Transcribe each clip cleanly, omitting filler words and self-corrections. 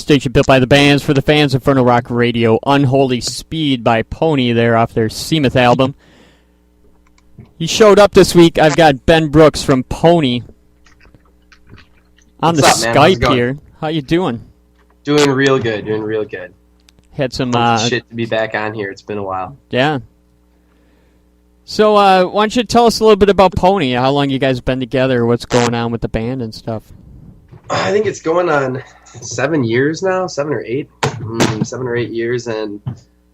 station built by the bands for the fans. Inferno Rock Radio, Unholy Speed by Poney there off their Seamuth album. He showed up this week. I've got Ben Brooks from Poney on What's the up, man? Skype here. How you doing? Doing real good. Had some shit to be back on here. It's been a while. Yeah. So why don't you tell us a little bit about Poney? How long you guys been together? What's going on with the band and stuff? I think it's going on 7 years now, 7 or 8 years, and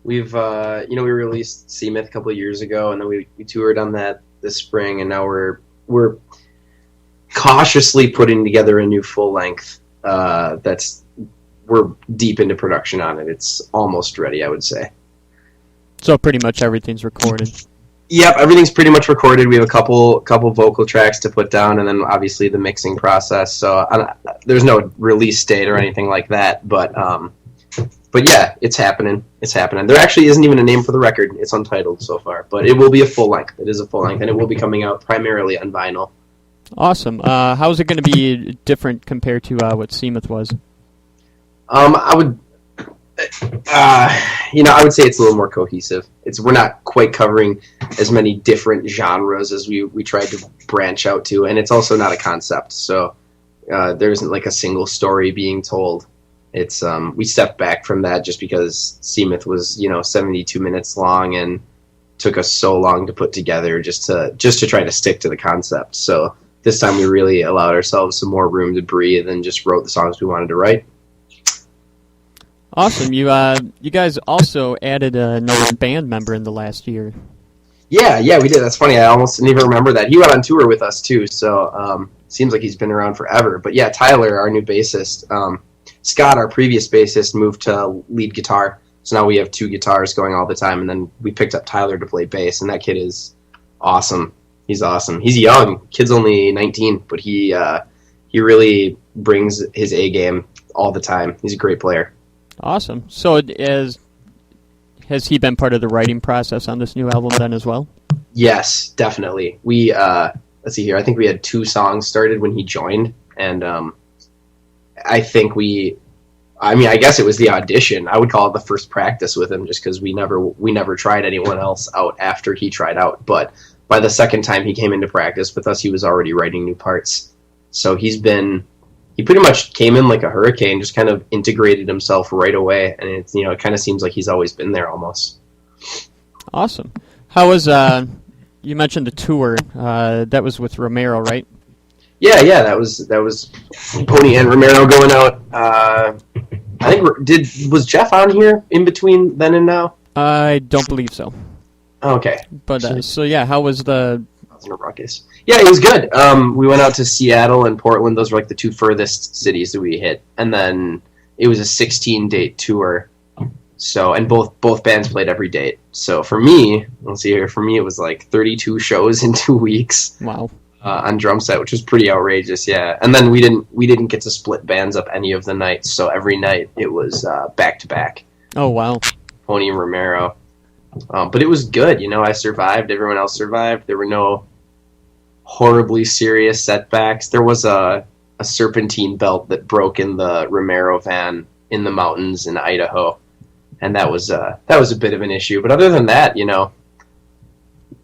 we've we released Seamuth a couple of years ago, and then we toured on that this spring, and now we're cautiously putting together a new full length. We're deep into production on it. It's almost ready, I would say. So pretty much everything's recorded. Yep, everything's pretty much recorded. We have a couple vocal tracks to put down, and then obviously the mixing process. So there's no release date or anything like that, but yeah, it's happening. There actually isn't even a name for the record. It's untitled so far, but it will be a full length. It is a full length, and it will be coming out primarily on vinyl. Awesome. How is it going to be different compared to what Seamuth was? I would say it's a little more cohesive. We're not quite covering as many different genres as we tried to branch out to, and it's also not a concept. So there isn't like a single story being told. It's we stepped back from that just because Seamuth was 72 minutes long and took us so long to put together just to try to stick to the concept. So this time we really allowed ourselves some more room to breathe and just wrote the songs we wanted to write. Awesome. You guys also added another band member in the last year. Yeah, we did. That's funny. I almost didn't even remember that. He went on tour with us too, so seems like he's been around forever. But yeah, Tyler, our new bassist. Scott, our previous bassist, moved to lead guitar, so now we have 2 guitars going all the time, and then we picked up Tyler to play bass, and that kid is awesome. He's awesome. He's young. Kid's only 19, but he really brings his A game all the time. He's a great player. Awesome. So has he been part of the writing process on this new album then as well? Yes, definitely. We let's see here. I think we had 2 songs started when he joined, and I guess it was the audition. I would call it the first practice with him, just because we never tried anyone else out after he tried out. But by the second time he came into practice with us, he was already writing new parts. So he pretty much came in like a hurricane, just kind of integrated himself right away, and it's it kind of seems like he's always been there almost. Awesome. How was you mentioned the tour? That was with Romero, right? Yeah, that was Poney and Romero going out. I think was Jeff on here in between then and now? I don't believe so. Okay, but so yeah, how was the? In a ruckus. Yeah, it was good. We went out to Seattle and Portland. Those were like the 2 furthest cities that we hit, and then it was a 16-date tour. So, and both bands played every date. So for me, let's see here. For me, it was like 32 shows in 2 weeks. Wow. On drum set, which was pretty outrageous. Yeah, and then we didn't get to split bands up any of the nights. So every night it was back to back. Oh wow. Poney and Romero. But it was good. I survived. Everyone else survived. There were no horribly serious setbacks. There was a serpentine belt that broke in the Romero van in the mountains in Idaho, and that was a bit of an issue. But other than that,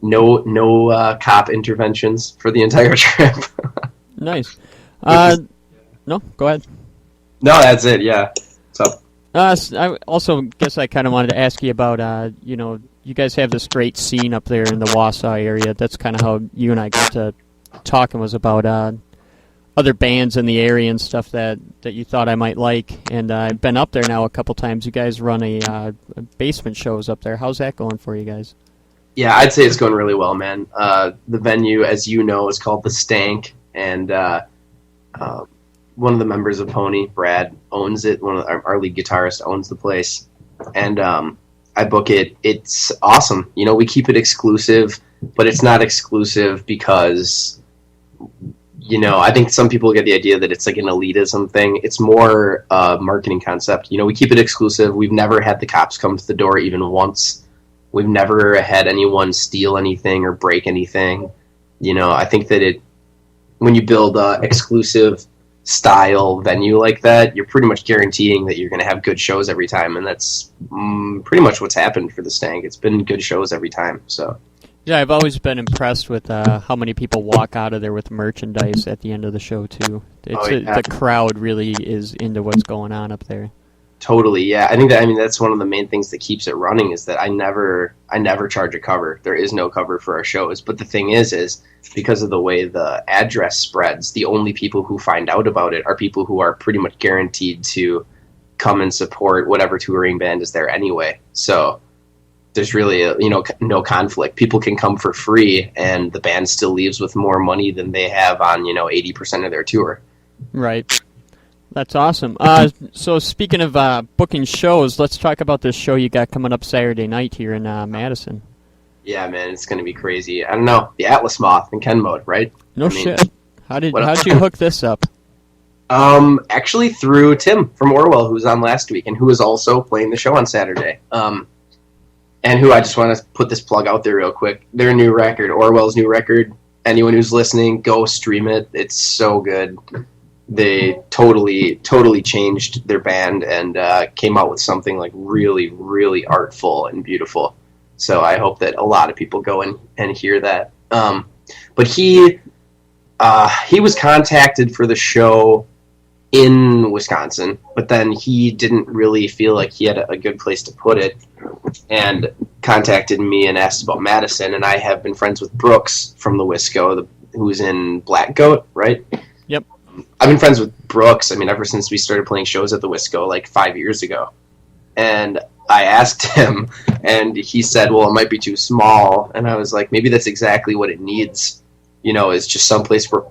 no cop interventions for the entire trip. Nice. No, go ahead. No, that's it. Yeah. So. I also guess I kind of wanted to ask you about, you guys have this great scene up there in the Wausau area. That's kind of how you and I got to talking, was about other bands in the area and stuff that you thought I might like. And I've been up there now a couple times. You guys run a basement shows up there. How's that going for you guys? Yeah, I'd say it's going really well, man. The venue, as you know, is called The Stank, and one of the members of Poney, Brad, owns it. One of our lead guitarist owns the place, and I book it. It's awesome. We keep it exclusive, but it's not exclusive because, I think some people get the idea that it's like an elitism thing. It's more a marketing concept. We keep it exclusive. We've never had the cops come to the door even once. We've never had anyone steal anything or break anything. I think that when you build exclusive style venue like that, you're pretty much guaranteeing that you're going to have good shows every time, and that's pretty much what's happened for the Stank. It's been good shows every time. So Yeah, I've always been impressed with how many people walk out of there with merchandise at the end of the show too. The crowd really is into what's going on up there. Totally, yeah. I think that's one of the main things that keeps it running is that I never charge a cover. There is no cover for our shows. But the thing is because of the way the address spreads, the only people who find out about it are people who are pretty much guaranteed to come and support whatever touring band is there anyway. So there's really no conflict. People can come for free, and the band still leaves with more money than they have on 80% of their tour. Right. That's awesome. So speaking of booking shows, let's talk about this show you got coming up Saturday night here in Madison. Yeah, man, it's going to be crazy. I don't know, the Atlas Moth and Ken Mode, right? Shit. How'd you hook this up? Actually through Tim from Orwell, who was on last week and who is also playing the show on Saturday. And who I just want to put this plug out there real quick. Their new record, Orwell's new record. Anyone who's listening, go stream it. It's so good. They totally changed their band and came out with something like really, really artful and beautiful. So I hope that a lot of people go and hear that. But he was contacted for the show in Wisconsin, but then he didn't really feel like he had a good place to put it and contacted me and asked about Madison. And I have been friends with Brooks from the Wisco, who's in Black Goat, right? Yep. I've been friends with Brooks, ever since we started playing shows at the Wisco like 5 years ago. And I asked him, and he said, well, it might be too small. And I was like, maybe that's exactly what it needs. Is just someplace where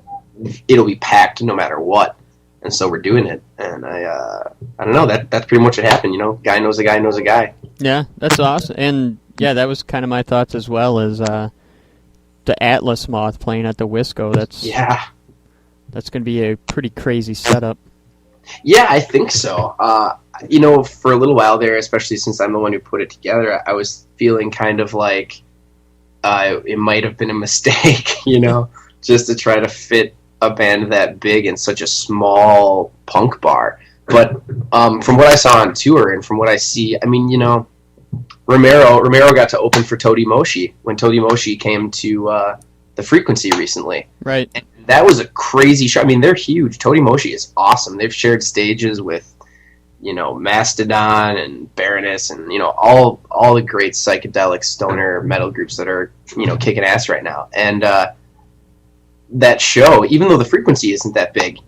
it'll be packed no matter what. And so we're doing it. And I don't know, that's pretty much what happened, Guy knows a guy knows a guy. Yeah, that's awesome. And yeah, that was kind of my thoughts as well, as the Atlas Moth playing at the Wisco. That's going to be a pretty crazy setup. Yeah, I think so. For a little while there, especially since I'm the one who put it together, I was feeling kind of like it might have been a mistake, just to try to fit a band that big in such a small punk bar. But from what I saw on tour and from what I see, Romero got to open for Todi Moshi when Todi Moshi came to the Frequency recently. Right. And that was a crazy show. They're huge. Todi Moshi is awesome. They've shared stages with, Mastodon and Baroness and, all the great psychedelic stoner metal groups that are, kicking ass right now. And that show, even though the Frequency isn't that big,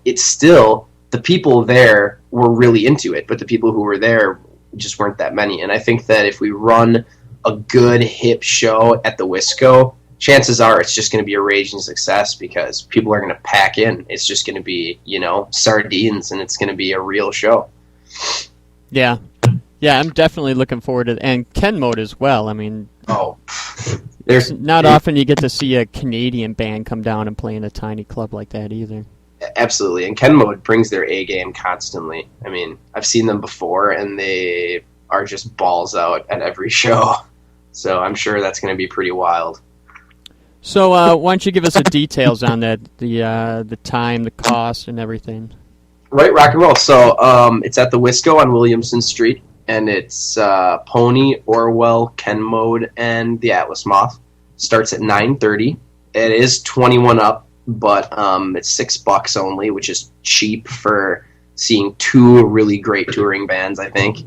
it's still, the people there were really into it, but the people who were there just weren't that many. And I think that if we run a good hip show at the Wisco, chances are it's just going to be a raging success because people are going to pack in. It's just going to be, sardines, and it's going to be a real show. Yeah. Yeah, I'm definitely looking forward to it. And Ken Mode as well. There's not often you get to see a Canadian band come down and play in a tiny club like that either. Absolutely. And Ken Mode brings their A game constantly. I've seen them before, and they are just balls out at every show. So I'm sure that's going to be pretty wild. So why don't you give us the details on that, the time, the cost, and everything? Right, rock and roll. So it's at the Wisco on Williamson Street, and it's Poney, Orwell, Ken Mode, and the Atlas Moth. Starts at 9:30. It is 21 up, but it's $6 only, which is cheap for seeing two really great touring bands, I think.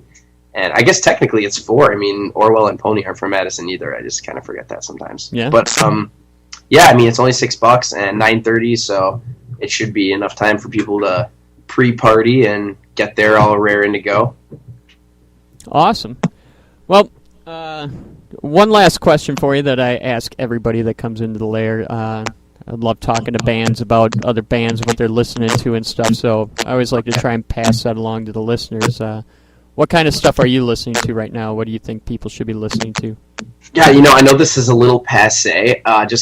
And I guess technically it's 4. Orwell and Poney aren't from Madison either. I just kind of forget that sometimes. Yeah. But it's only $6 and 9:30, so it should be enough time for people to pre-party and get there all raring to go. Awesome. Well, one last question for you that I ask everybody that comes into the lair. I love talking to bands about other bands, what they're listening to and stuff, so I always like to try and pass that along to the listeners. What kind of stuff are you listening to right now? What do you think people should be listening to? Yeah, I know this is a little passé, just